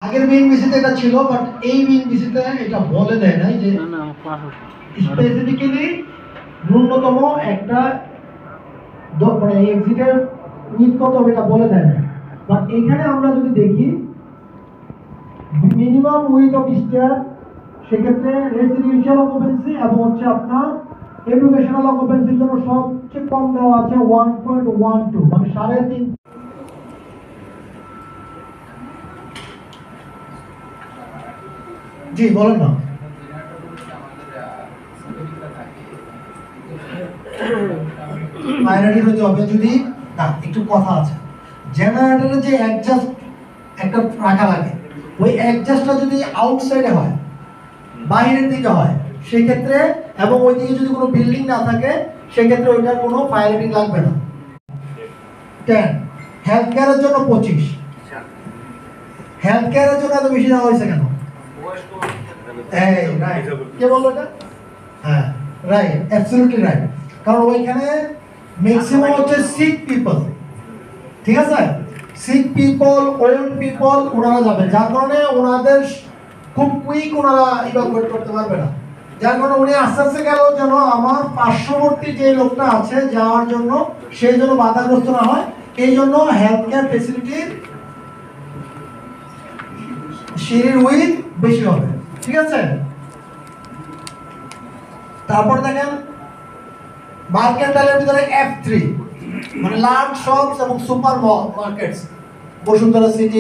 আগের বিএনবিসিতে এটা ছিল, বাট এই বিএনবিসিতে এটা বলে দেয় নাই যে স্পেসিফিক্যালি ন্যূনতম একটা মানে এক্সিটের উইথ কত হবে এটা বলে দেয় না। বাট এখানে আমরা যদি দেখি মিনিমাম উইথ অফ স্টেয়ার, সেক্ষেত্রে রেসিডেন্সিয়াল অকুপেন্সি এবং হচ্ছে আপনার এডুকেশনাল অকুপেন্সির জন্য সবচেয়ে কম দেওয়া আছে 1.12, মানে 3.5। জি বলেন না। মাইনরিটি হতে হবে যদি না, একটু কথা আছে, জেনারেটরে যে অ্যাডজাস্ট একটা রাখা লাগে, ওই অ্যাডজাস্টটা যদি আউটসাইডে হয়, বাইরের দিকে হয়, সেক্ষেত্রে এবং ওই দিকে যদি কোনো বিল্ডিং না থাকে, সেক্ষেত্রে ওইটার কোনো ফায়ার রেটিং লাগবে না। 10 হেলথ কেয়ারের জন্য 25। হেলথ কেয়ারের জন্য এত বেশি দেওয়া হয়েছে কেন? এই রাইট, কে বললো এটা? হ্যাঁ রাইট, অ্যাবসলিউটলি রাইট। কারণ ওইখানে ম্যাক্সিমাম হচ্ছে সিক পিপল, ঠিক আছে? সিক পিপল, ওল্ড পিপল ওনারা যাবে, যার কারণে ওনাদের খুব কুইক ওনারা ইভাকুয়েট করতে পারবে না। যার কারণে উনি আস্তে আস্তে গেল যেন আমার পার্শ্ববর্তী যে লোকটা আছে যাওয়ার জন্য সেই জন্য বাধাগ্রস্ত না হয়, এই জন্য হেলথ কেয়ার ফেসিলিটির সিঁড়ির উইথ বেশি হবে, ঠিক আছে? তারপর দেখেন মার্কেন্টাইলের ভিতরে F3, মানে লার্জ শপস এবং সুপার মার্কেটস, বসুন্ধরা সিটি